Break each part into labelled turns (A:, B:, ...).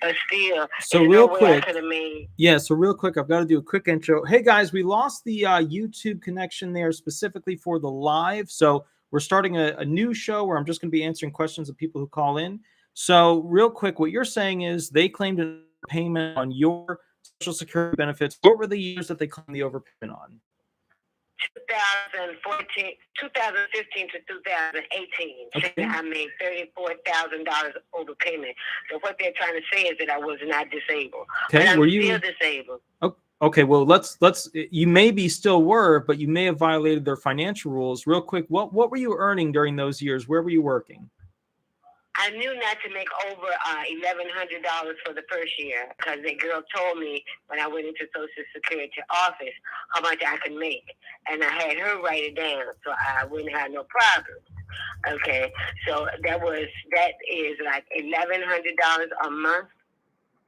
A: but still,
B: So
A: there's no
B: real
A: way I
B: quick,
A: could have made.
B: yeah. So real quick, I've got to do a quick intro. Hey guys, we lost the YouTube connection there specifically for the live. So we're starting a new show where I'm just going to be answering questions of people who call in. So real quick, what you're saying is they claimed an overpayment on your Social Security benefits. What were the years that they claimed the overpayment on?
A: 2015 to 2018, saying
B: Okay.
A: I made $34,000 overpayment. So what they're trying to say is that I was not disabled, but
B: Okay.
A: I'm
B: Were
A: still
B: you?
A: disabled.
B: Okay. Well, let's. You maybe still were, but you may have violated their financial rules. Real quick, what were you earning during those years? Where were you working?
A: I knew not to make over $1,100 for the first year because the girl told me when I went into Social Security office how much I could make, and I had her write it down so I wouldn't have no problem. Okay, so that is like $1,100 a month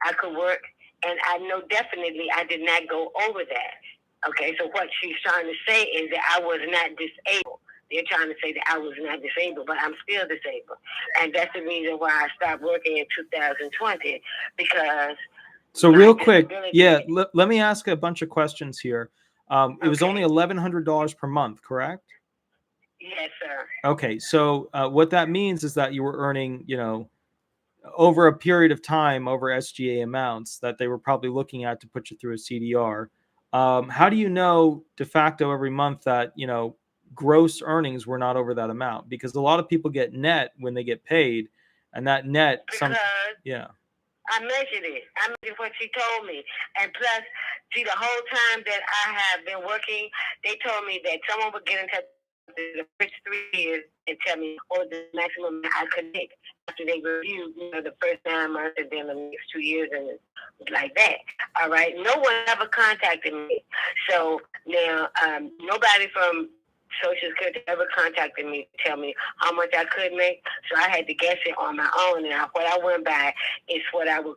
A: I could work, and I know definitely I did not go over that. Okay, so what she's trying to say is that I was not disabled. They're trying to say that I was not disabled, but I'm still disabled. And that's the reason why I stopped working in 2020 because
B: So
A: my
B: real quick,
A: disability.
B: yeah, let me ask a bunch of questions here. It was only
A: Okay.
B: $1,100 per month, correct?
A: Yes, sir.
B: Okay, so what that means is that you were earning, over a period of time, over SGA amounts that they were probably looking at to put you through a CDR. How do you know de facto every month that, gross earnings were not over that amount? Because a lot of people get net when they get paid, and that net,
A: Because
B: yeah.
A: I measured it. I measured what she told me. And plus, see, the whole time that I have been working, they told me that someone would get in touch with the first 3 years and tell me what the maximum I could make after they reviewed, the first 9 months and then the next 2 years and like that. All right. No one ever contacted me. So now, nobody from Social Security ever contacted me to tell me how much I could make. So I had to guess it on my own. And what I went by is what I would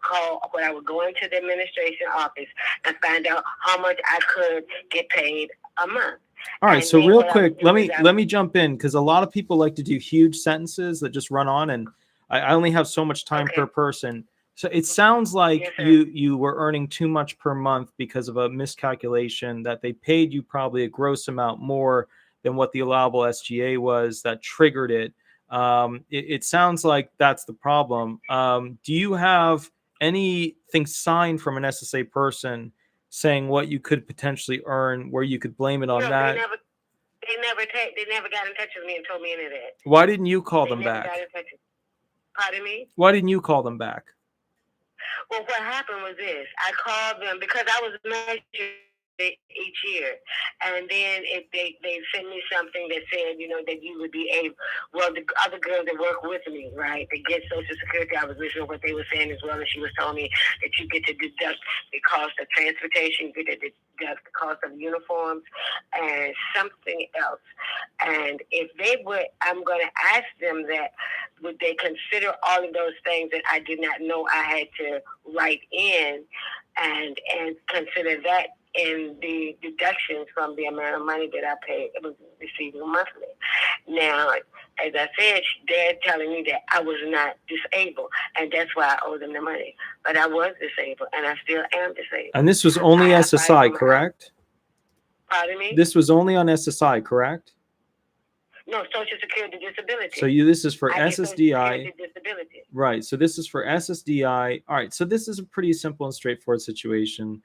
A: go into the administration office and find out how much I could get paid a month.
B: All right,
A: And
B: so
A: then
B: real
A: what I
B: quick,
A: would do is
B: let me jump in because a lot of people like to do huge sentences that just run on, and I only have so much time per
A: okay.
B: person. So it sounds like
A: Yes, sir.
B: you were earning too much per month because of a miscalculation that they paid you probably a gross amount more than what the allowable SGA was that triggered it. It sounds like that's the problem. Do you have anything signed from an SSA person saying what you could potentially earn, where you could blame it on
A: No,
B: that?
A: they never got in touch with me and told me any of that.
B: Why didn't you call
A: They
B: them
A: never got
B: back?
A: in touch with me. Pardon me?
B: Why didn't you call them back?
A: Well, what happened was this. I called them because I was measured each year. And then if they sent me something that said, that you would be able, well, the other girls that work with me, right, they get Social Security. I was listening to what they were saying as well, and she was telling me that you get to deduct the cost of transportation, you get to deduct the cost of uniforms, and something else. And if they would, I'm going to ask them that, would they consider all of those things that I did not know I had to write in and consider that in the deductions from the amount of money that I paid, was receiving monthly. Now, as I said, they're telling me that I was not disabled, and that's why I owe them the money. But I was disabled, and I still am disabled.
B: And this was only SSI, correct?
A: Pardon me?
B: This was only on SSI, correct?
A: No, Social Security disability.
B: So this is for
A: I get Social
B: SSDI.
A: Security disability.
B: Right. So this is for SSDI. All right. So this is a pretty simple and straightforward situation.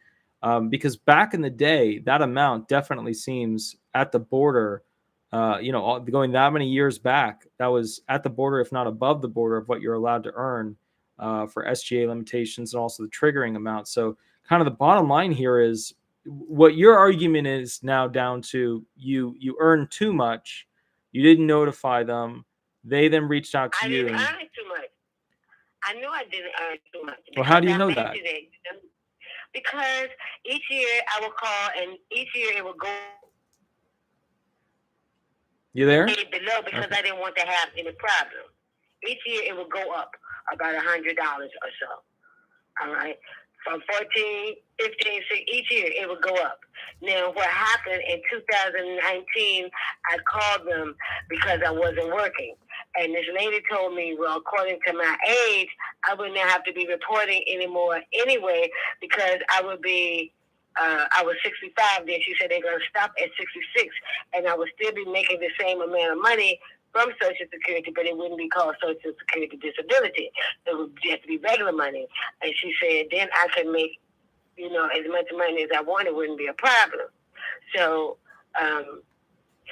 B: Because back in the day, that amount definitely seems at the border, going that many years back, that was at the border, if not above the border of what you're allowed to earn for SGA limitations and also the triggering amount. So kind of the bottom line here is what your argument is now down to you earn too much. You didn't notify them. They then reached out to
A: I
B: you.
A: didn't earn too much. I knew I didn't earn too much.
B: Well, how do you
A: I
B: know
A: measured
B: that?
A: it. Because each year I would call, and each year it would go
B: You there?
A: below because I didn't want to have any problem. Each year it would go up about $100 or so. All right. From 14, 15, 16, each year it would go up. Now, what happened in 2019, I called them because I wasn't working. And this lady told me, well, according to my age, I would not have to be reporting anymore anyway, because I would be, I was 65 then. She said they're going to stop at 66, and I would still be making the same amount of money from Social Security, but it wouldn't be called Social Security disability. It would just be regular money. And she said then I could make, you know, as much money as I wanted, wouldn't be a problem. So,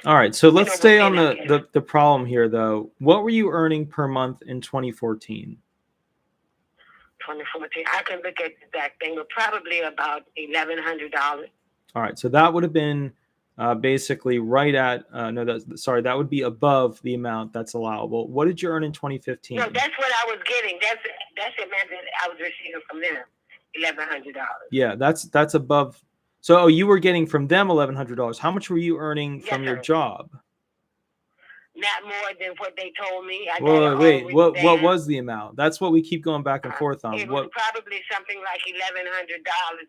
B: all right. So let's stay on
A: within,
B: the problem here, though. What were you earning per month in 2014?
A: 2014, I can look at the exact thing, but probably about $1,100.
B: All right. So that would have been basically right at, no, that would be above the amount that's allowable. What did you earn in 2015?
A: No, that's what I was getting. That's the amount that I was receiving from them, $1,100.
B: Yeah, that's above. So you were getting from them $1,100. How much were you earning from your
A: sir.
B: job?
A: Not more than what they told me.
B: Wait. What was the amount? That's what we keep going back and forth on.
A: It was probably something like $1,100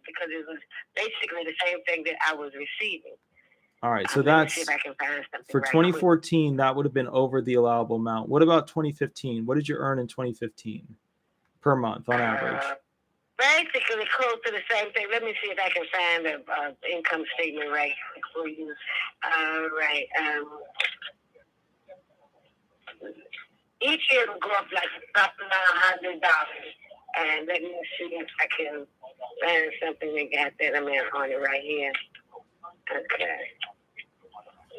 A: because it was basically the same thing that I was receiving.
B: All right, so
A: Let me see if I can find something
B: for 2014. That would have been over the allowable amount. What about 2015? What did you earn in 2015 per month on average?
A: Basically close to the same thing. Let me see if I can find the income statement right for you. Right. Each year will go up like up $100. And let me see if I can find something that got that amount on it right here. Okay.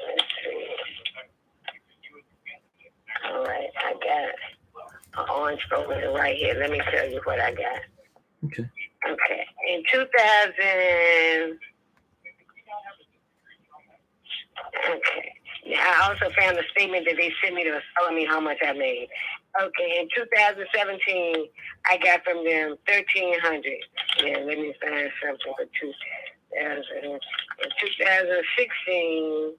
A: Let's see. All right, I got an orange folder right here. Let me tell you what I got.
B: Okay.
A: Okay. In 2000. Okay. Now, I also found a statement that they sent me that was telling me how much I made. Okay. In 2017, I got from them $1,300. Yeah, let me find something for 2000. In 2016.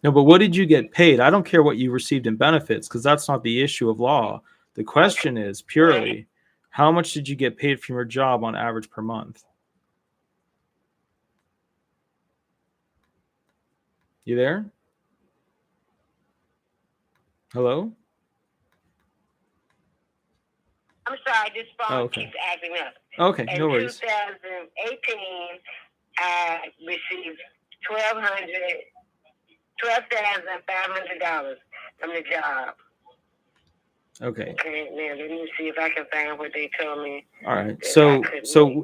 B: No, but what did you get paid? I don't care what you received in benefits because that's not the issue of law. The question is purely, how much did you get paid from your job on average per month? You there? Hello?
A: I'm sorry, this phone keeps acting up.
B: Okay, no worries.
A: In 2018, I received $12,500 from the job.
B: Okay.
A: Okay, now let me see if I can find what they told me.
B: All right. So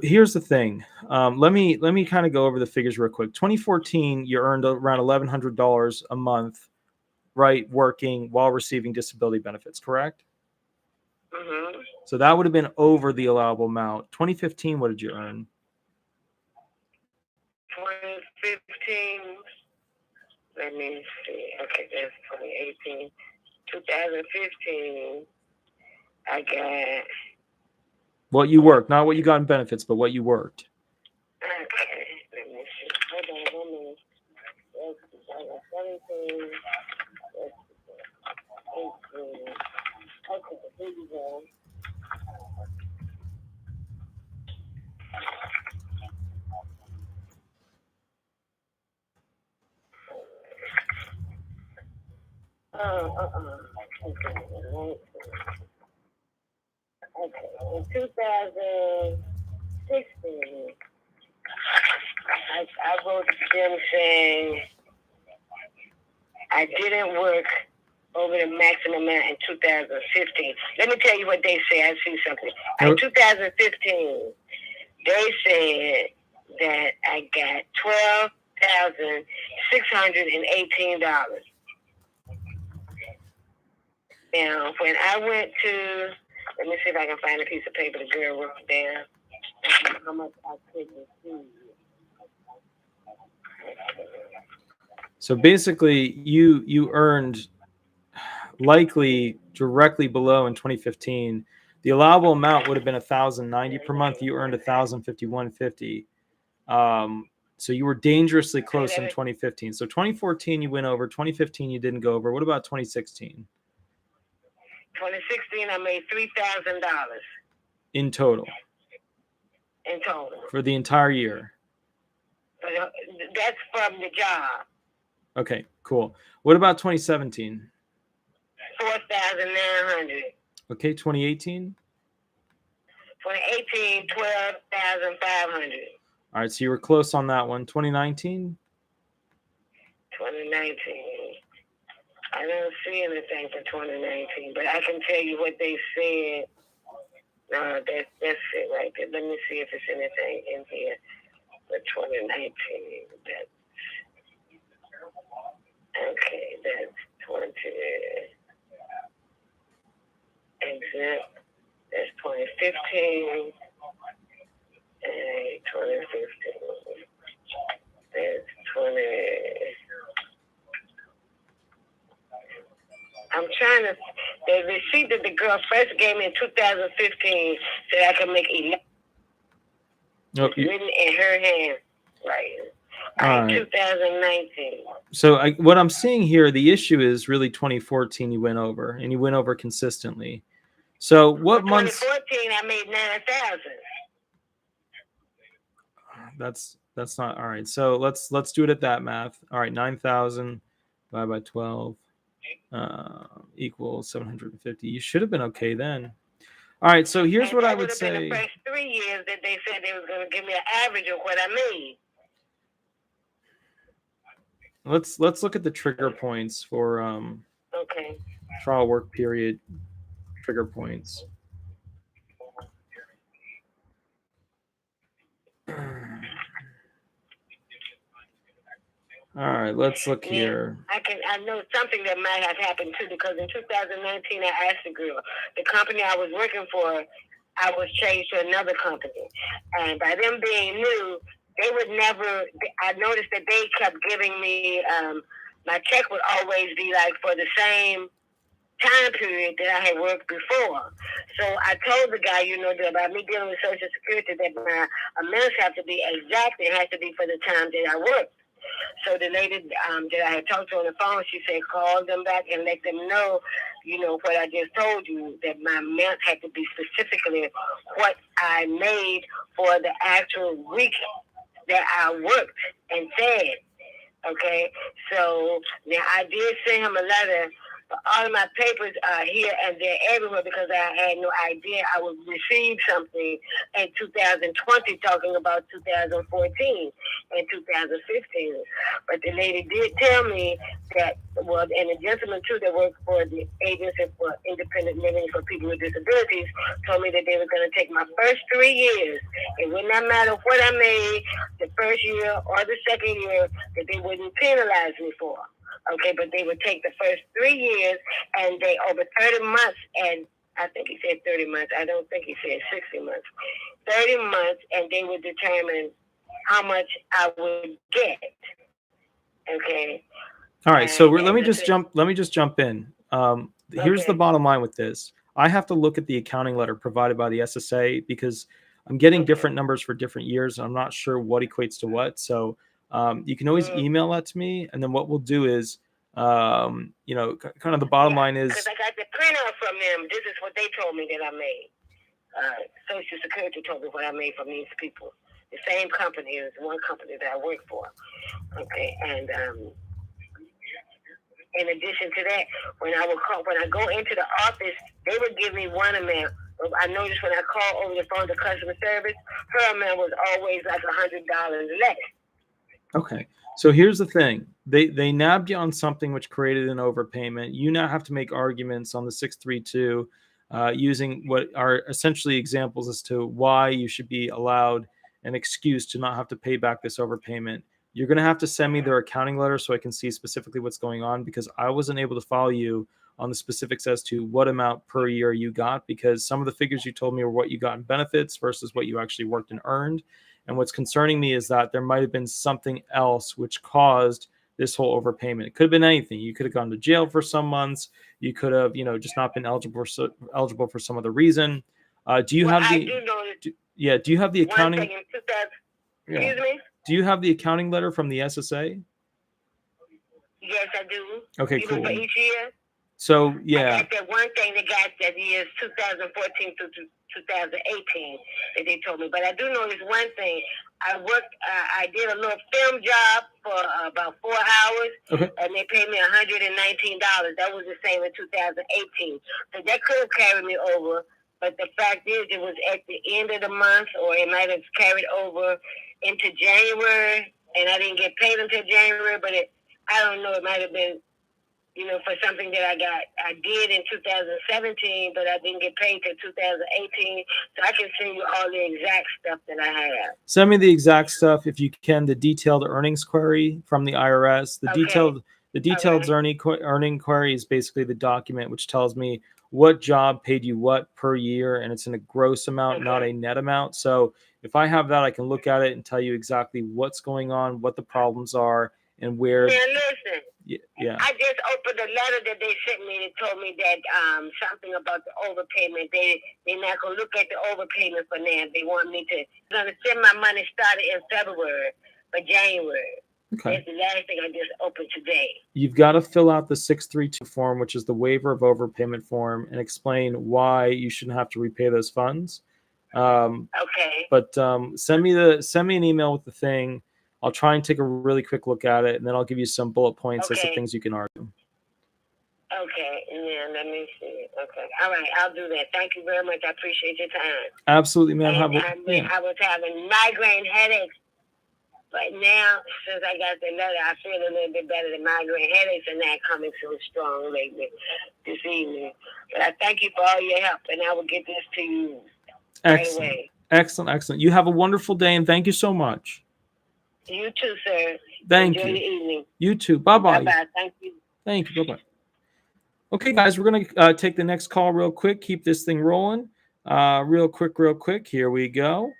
B: here's the thing. Let me kind of go over the figures real quick. 2014, you earned around $1,100 a month, right, working while receiving disability benefits, correct?
A: Mm-hmm.
B: So that would have been over the allowable amount. 2015, what did you earn?
A: 2015. Let me see. Okay, that's 2018. 2015, I got.
B: What you worked, not what you got in benefits, but what you worked.
A: Okay, let me see. Hold on 1 minute. That's 17. That's 18. Okay, here you go. Okay, in 2016, I wrote to them saying I didn't work over the maximum amount in 2015. Let me tell you what they say. I see something. In 2015, they said that I got $12,618. Now, when I went to, let me see if I can find a piece of paper the girl wrote down how much I could receive.
B: So basically, you earned likely directly below in 2015. The allowable amount would have been $1,090 per month. You earned $1,051.50. So you were dangerously close in 2015. So 2014 you went over. 2015 you didn't go over. What about 2016?
A: 2016 I made $3,000
B: in total.
A: In total
B: for the entire year.
A: That's from the job.
B: Okay, cool. What about 2017?
A: $4,900.
B: Okay, 2018.
A: 2018, $12,500.
B: All right, so you were close on that one. 2019.
A: 2019. I don't see anything for 2019, but I can tell you what they said. That's it right there. Let me see if there's anything in here for 2019. That's 20. Exit. That's 2015. And 2015. That's 20. I'm trying to. The receipt that the girl first gave me in 2015 said I could make 11. It's written in her hand, right? All right. 2019.
B: So what I'm seeing here, the issue is really 2014. You went over, and you went over consistently. So what months?
A: 2014, I made 9,000.
B: That's not all right. So let's do it at that math. All right, 9,000 divided by 12 equals 750. You should have been okay then. All right, so here's what I would say.
A: Been the first 3 years that they said they was going to give me an average of what I made.
B: Let's look at the trigger points for
A: okay.
B: Trial work period trigger points. All right, let's look here.
A: I know something that might have happened too, because in 2019 I asked the girl, the company I was working for, I was changed to another company, and by them being new, they would never. I noticed that they kept giving me my check would always be like for the same time period that I had worked before. So I told the guy, that about me dealing with Social Security, that my amounts have to be exact. It has to be for the time that I worked. So the lady that I had talked to on the phone, she said, call them back and let them know, what I just told you, that my amount had to be specifically what I made for the actual week that I worked and said. Okay, so now I did send him a letter. All of my papers are here and there everywhere, because I had no idea I would receive something in 2020 talking about 2014 and 2015. But the lady did tell me that, and the gentleman too that worked for the Agency for Independent Living for People with Disabilities told me that they were going to take my first 3 years. It would not matter what I made the first year or the second year, that they wouldn't penalize me for. Okay, but they would take the first 3 years, and they over 30 months, and I think he said 30 months. I don't think he said 60 months. 30 months, and they would determine how much I would get. Okay.
B: All right. So let me just jump in. Here's the bottom line with this. I have to look at the accounting letter provided by the SSA, because I'm getting different numbers for different years, and I'm not sure what equates to what. So you can always email that to me, and then what we'll do is, kind of the bottom line is.
A: Because I got the printout from them. This is what they told me that I made. Social Security told me what I made from these people. The same company is one company that I work for. Okay, and in addition to that, when I go into the office, they would give me one amount. I noticed when I call over the phone to customer service, her amount was always like $100 less.
B: Okay, so here's the thing. They nabbed you on something which created an overpayment. You now have to make arguments on the 632 using what are essentially examples as to why you should be allowed an excuse to not have to pay back this overpayment. You're going to have to send me their accounting letter so I can see specifically what's going on, because I wasn't able to follow you on the specifics as to what amount per year you got, because some of the figures you told me were what you got in benefits versus what you actually worked and earned. And what's concerning me is that there might have been something else which caused this whole overpayment. It could have been anything. You could have gone to jail for some months. You could have, just not been eligible for some other reason. Do you have the? Do you have the accounting?
A: Excuse me?
B: Do you have the accounting letter from the SSA?
A: Yes, I do.
B: Okay, cool.
A: For each year.
B: So yeah.
A: I got that one thing that got that years 2014 through 2018 that they told me. But I do know this one thing. I did a little film job for about 4 hours,
B: Okay.
A: and they paid me $119. That was the same in 2018. So that could have carried me over. But the fact is, it was at the end of the month, or it might have carried over into January, and I didn't get paid until January. But I don't know. It might have been, for something that I did in 2017, but I didn't get paid till 2018. So I can send you all the exact stuff that I have.
B: Send me the exact stuff if you can. The detailed earnings query from the IRS. The detailed earning query is basically the document which tells me what job paid you what per year, and it's in a gross amount, not a net amount. So if I have that, I can look at it and tell you exactly what's going on, what the problems are, and where.
A: Now listen.
B: Yeah.
A: I just opened a letter that they sent me that told me that something about the overpayment. They're not gonna look at the overpayment for now. They want me to gonna send my money started in February for January.
B: Okay.
A: That's the last thing I just opened today.
B: You've got to fill out the 632 form, which is the waiver of overpayment form, and explain why you shouldn't have to repay those funds.
A: Okay.
B: But send me an email with the thing. I'll try and take a really quick look at it, and then I'll give you some bullet points as to things you can argue.
A: Okay. Yeah, let me see. Okay. All right, I'll do that. Thank you very much. I appreciate your time.
B: Absolutely, ma'am.
A: I was having migraine headaches, but now, since I got the letter, I feel a little bit better. The migraine headaches are not coming so strong lately this evening. But I thank you for all your help, and I will get this to you right away.
B: Excellent. You have a wonderful day, and thank you so much.
A: You too, sir.
B: Thank
A: Enjoy
B: you.
A: your evening.
B: You too. Bye-bye.
A: Bye-bye. Thank you.
B: Thank you. Bye-bye. Okay, guys, we're going to take the next call real quick. Keep this thing rolling. Real quick. Here we go.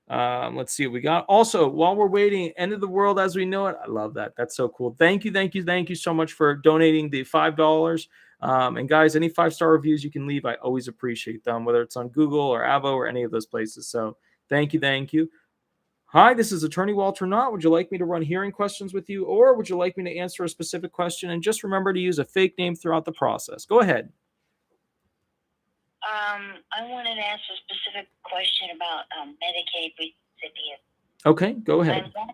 B: Let's see what we got. Also, while we're waiting, end of the world as we know it. I love that. That's so cool. Thank you so much for donating the $5. And guys, any 5-star reviews you can leave, I always appreciate them, whether it's on Google or Avo or any of those places. So thank you. Hi, this is Attorney Walter Knott. Would you like me to run hearing questions with you, or would you like me to answer a specific question? And just remember to use a fake name throughout the process. Go ahead.
C: I wanted to ask a specific question about Medicaid recipients.
B: Okay, go ahead.
C: I'm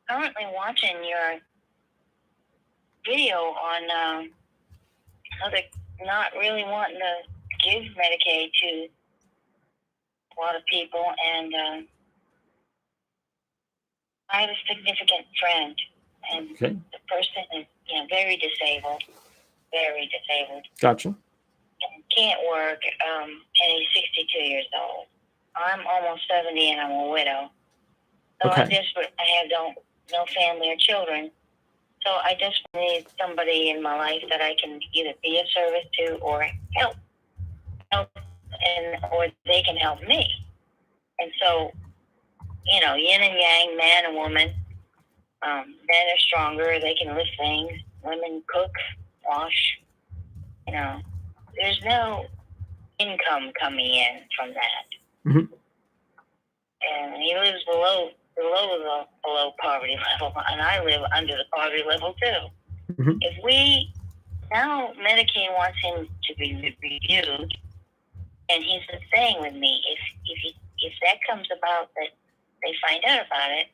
C: currently watching your video on how they're not really wanting to give Medicaid to a lot of people, and I have a significant friend, and the person is very disabled.
B: Gotcha.
C: And can't work, and he's 62 years old. I'm almost 70, and I'm a widow. So I have no family or children. So I just need somebody in my life that I can either be of service to or help, or they can help me. And so, yin and yang, man and woman. Men are stronger; they can lift things. Women cook, wash. There's no income coming in from that.
B: Mm-hmm.
C: And he lives below poverty level, and I live under the poverty level too.
B: Mm-hmm.
C: If now Medicaid wants him to be reviewed, and he's been staying with me. If that comes about, that they find out about it,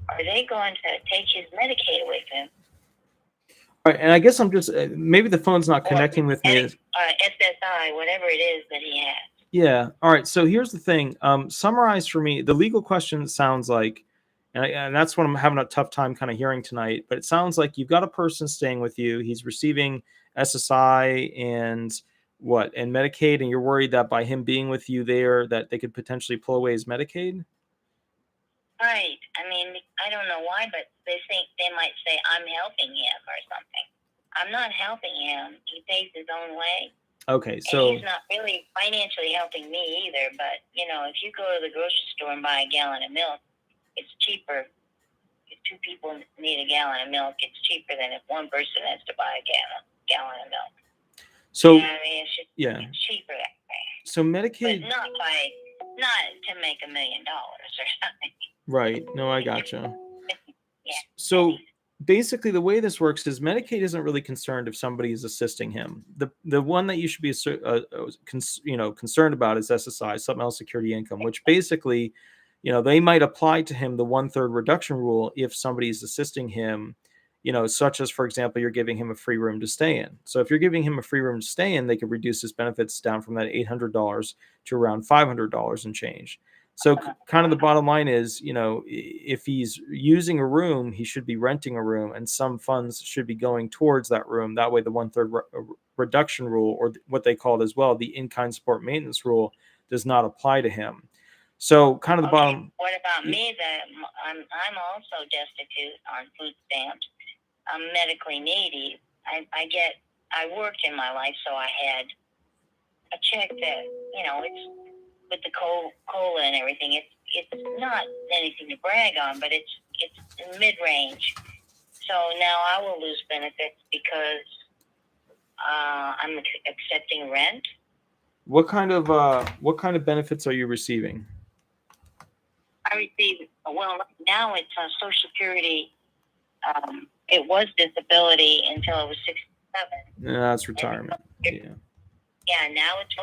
C: are they going to take his Medicaid away from him?
B: All right, and I guess I'm just maybe the phone's not connecting with me.
C: SSI, whatever it is that he has.
B: Yeah. All right. So here's the thing. Summarize for me the legal question. Sounds like, and that's what I'm having a tough time kind of hearing tonight. But it sounds like you've got a person staying with you. He's receiving SSI and Medicaid, and you're worried that by him being with you there, that they could potentially pull away his Medicaid.
C: Right. I mean, I don't know why, but they think they might say I'm helping him or something. I'm not helping him. He pays his own way.
B: Okay, so
C: he's not really financially helping me either. But if you go to the grocery store and buy a gallon of milk, it's cheaper. If 2 people need a gallon of milk, it's cheaper than if one person has to buy a gallon of milk.
B: So
C: it's cheaper that way.
B: So Medicaid,
C: but not to make $1 million or something.
B: Right. No, I gotcha.
C: Yeah.
B: So basically the way this works is Medicaid isn't really concerned if somebody is assisting him. The one that you should be concerned about is SSI, supplemental security income, which basically, they might apply to him the 1/3 reduction rule if somebody is assisting him, such as, for example, you're giving him a free room to stay in. So if you're giving him a free room to stay in, they could reduce his benefits down from that $800 to around $500 and change. So kind of the bottom line is, if he's using a room, he should be renting a room, and some funds should be going towards that room. That way the 1/3 reduction rule, or what they call it as well, the in-kind support maintenance rule, does not apply to him. So kind of the bottom.
C: What about me? That I'm also destitute on food stamps. I'm medically needy. I worked in my life, so I had a check that, it's with the cola and everything. It's not anything to brag on, but it's in mid-range. So now I will lose benefits because I'm accepting rent.
B: What kind of benefits are you receiving?
C: I receive, well, now it's Social Security. It was disability until I was 67.
B: Yeah, that's retirement. Yeah.
C: Yeah, now it's